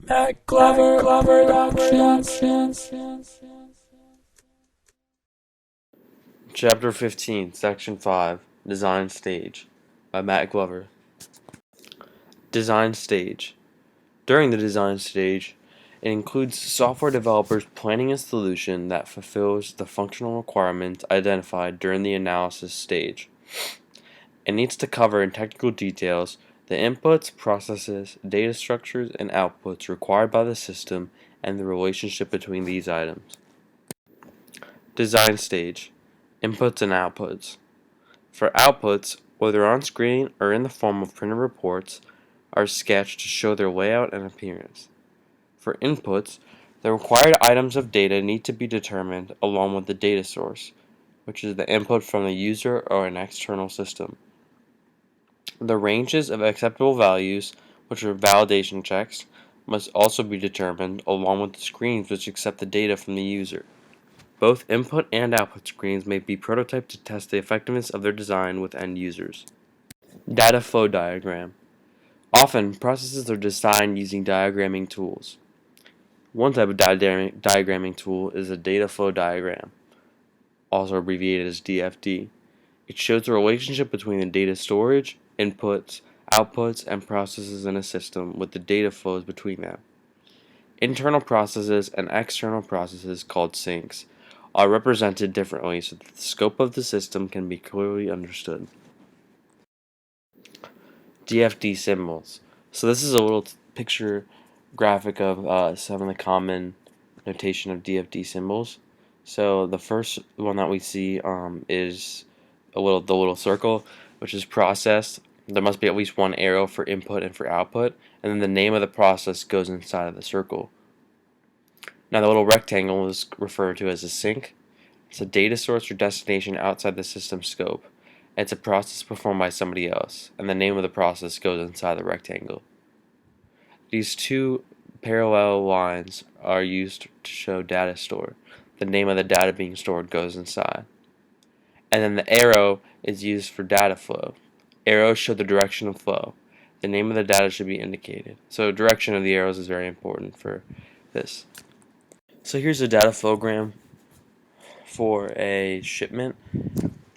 Matt Glover Productions. Chapter 15, Section 5, Design Stage, by Matt Glover. Design Stage. During the design stage, it includes software developers planning a solution that fulfills the functional requirements identified during the analysis stage. It needs to cover in technical details the inputs, processes, data structures, and outputs required by the system and the relationship between these items. Design Stage. Inputs and outputs. For outputs, whether on screen or in the form of printed reports, are sketched to show their layout and appearance. For inputs, the required items of data need to be determined along with the data source, which is the input from the user or an external system. The ranges of acceptable values, which are validation checks, must also be determined along with the screens which accept the data from the user. Both input and output screens may be prototyped to test the effectiveness of their design with end users. Data flow diagram. Often, processes are designed using diagramming tools. One type of diagramming tool is a data flow diagram, also abbreviated as DFD. It shows the relationship between the data storage, inputs, outputs, and processes in a system with the data flows between them. Internal processes and external processes, called sinks, are represented differently so that the scope of the system can be clearly understood. DFD symbols. So this is a little picture graphic of some of the common notation of DFD symbols. So the first one that we see is the little circle, which is processed. There must be at least one arrow for input and for output, and then the name of the process goes inside of the circle. Now the little rectangle is referred to as a sink. It's a data source or destination outside the system scope. It's a process performed by somebody else, and the name of the process goes inside the rectangle. These two parallel lines are used to show data store. The name of the data being stored goes inside. And then the arrow is used for data flow. Arrows show the direction of flow. The name of the data should be indicated. So direction of the arrows is very important for this. So here's a data flowgram for a shipment.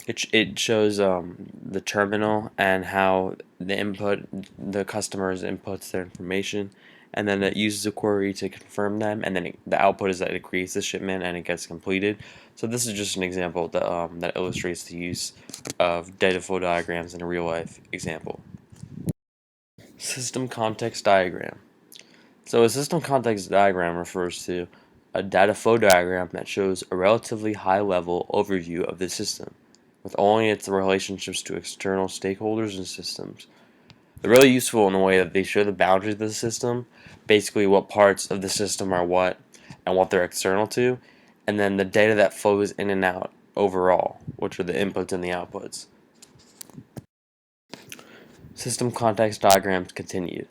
It shows the terminal and how the customer's inputs their information, and then it uses a query to confirm them, and then the output is that it creates the shipment and it gets completed. So this is just an example that illustrates the use of data flow diagrams in a real life example. System context diagram. So a system context diagram refers to a data flow diagram that shows a relatively high level overview of the system, with only its relationships to external stakeholders and systems. They're really useful in the way that they show the boundaries of the system, basically what parts of the system are what and what they're external to, and then the data that flows in and out overall, which are the inputs and the outputs. System context diagrams continued.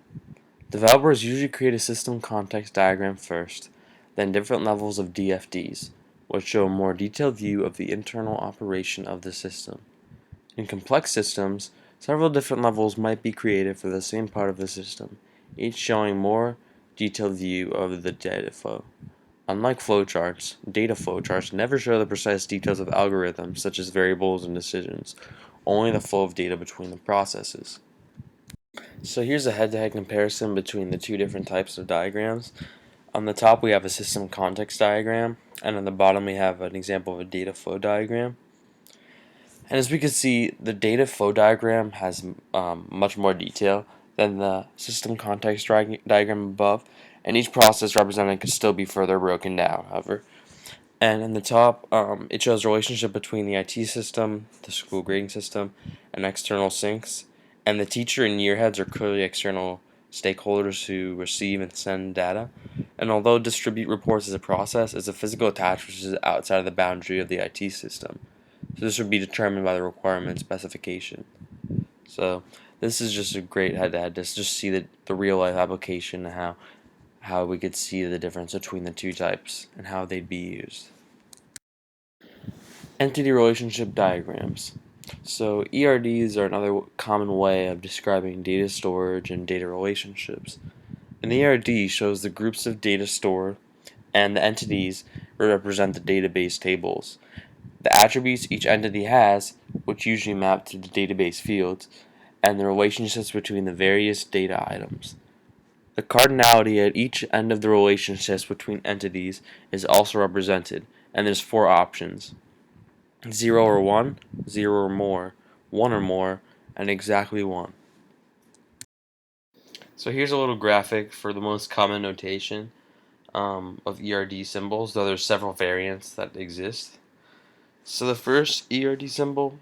Developers usually create a system context diagram first, then different levels of DFDs, which show a more detailed view of the internal operation of the system. In complex systems, several different levels might be created for the same part of the system, each showing more detailed view of the data flow. Unlike flowcharts, data flowcharts never show the precise details of algorithms such as variables and decisions, only the flow of data between the processes. So here's a head-to-head comparison between the two different types of diagrams. On the top we have a system context diagram, and on the bottom we have an example of a data flow diagram. And as we can see, the data flow diagram has much more detail than the system context diagram above, and each process represented could still be further broken down, however. And in the top, it shows the relationship between the IT system, the school grading system, and external sinks. And the teacher and year heads are clearly external stakeholders who receive and send data. And although distribute reports as a process, it's a physical attachment which is outside of the boundary of the IT system. So this would be determined by the requirement specification. So this is just a great head-to-head to just see the real life application and how we could see the difference between the two types and how they'd be used. Entity relationship diagrams. So ERDs are another common way of describing data storage and data relationships. An ERD shows the groups of data stored, and the entities represent the database tables. The attributes each entity has, which usually map to the database fields, and the relationships between the various data items. The cardinality at each end of the relationships between entities is also represented, and there's four options: 0 or 1, 0 or more, 1 or more, and exactly 1. So here's a little graphic for the most common notation of ERD symbols, though there's several variants that exist. So the first ERD symbol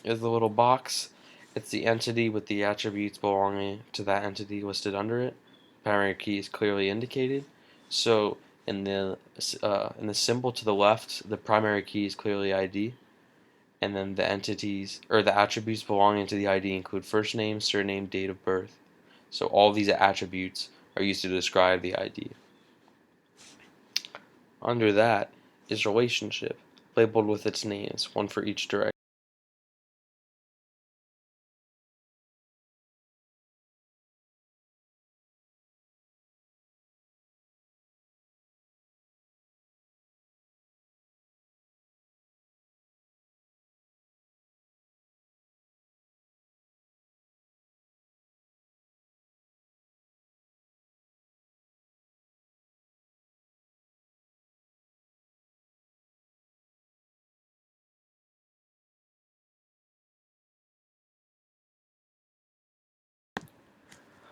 is the little box. It's the entity with the attributes belonging to that entity listed under it. Primary key is clearly indicated. So in the symbol to the left, the primary key is clearly ID, and then the entities or the attributes belonging to the ID include first name, surname, date of birth. So all these attributes are used to describe the ID. Under that is relationship, labeled with its names, one for each direction.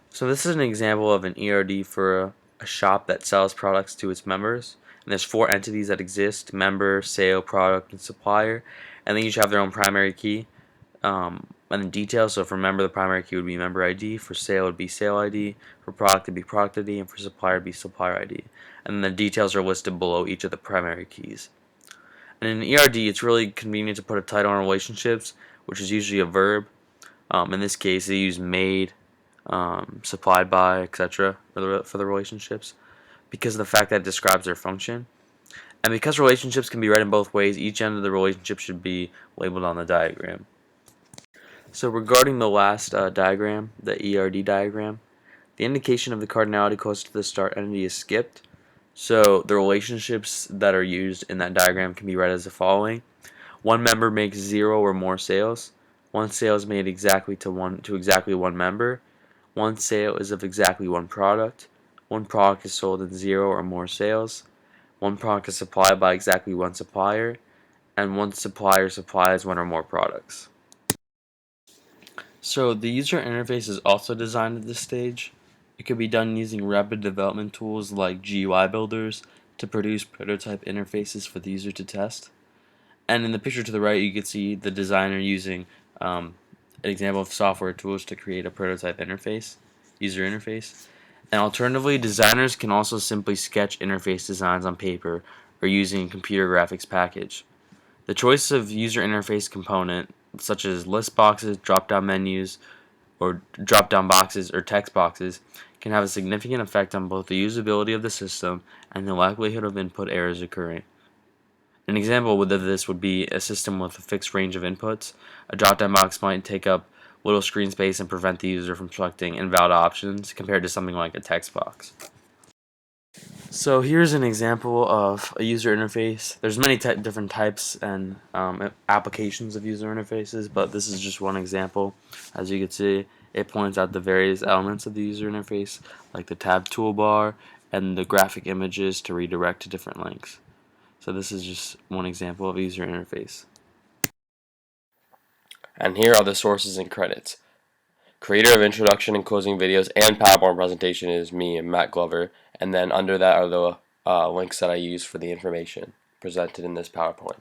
So this is an example of an ERD for a shop that sells products to its members. And there's four entities that exist: member, sale, product, and supplier. And they each have their own primary key. And the details, so for member, the primary key would be member ID. For sale, it would be sale ID. For product, it would be product ID. And for supplier, it would be supplier ID. And the details are listed below each of the primary keys. And in ERD, it's really convenient to put a title on relationships, which is usually a verb. In this case, they use made, supplied by, etc. for the relationships, because of the fact that it describes their function. And because relationships can be read in both ways, each end of the relationship should be labeled on the diagram. So regarding the last diagram, the ERD diagram, the indication of the cardinality close to the start entity is skipped. So the relationships that are used in that diagram can be read as the following. One member makes 0 or more sales. One sale is made exactly to exactly one member. One sale is of exactly one product. One product is sold in 0 or more sales. One product is supplied by exactly one supplier. And one supplier supplies one or more products. So the user interface is also designed at this stage. It could be done using rapid development tools like GUI builders to produce prototype interfaces for the user to test. And in the picture to the right, you can see the designer using an example of software tools to create a prototype interface, user interface. And alternatively, designers can also simply sketch interface designs on paper or using a computer graphics package. The choice of user interface component, such as list boxes, drop-down menus, or drop-down boxes or text boxes, can have a significant effect on both the usability of the system and the likelihood of input errors occurring. An example of this would be a system with a fixed range of inputs. A drop-down box might take up little screen space and prevent the user from selecting invalid options compared to something like a text box. So here's an example of a user interface. There's many different types and applications of user interfaces, but this is just one example. As you can see, it points out the various elements of the user interface, like the tab toolbar and the graphic images to redirect to different links. So this is just one example of a user interface. And here are the sources and credits. Creator of introduction and closing videos and PowerPoint presentation is me, Matt Glover, and then under that are the links that I use for the information presented in this PowerPoint.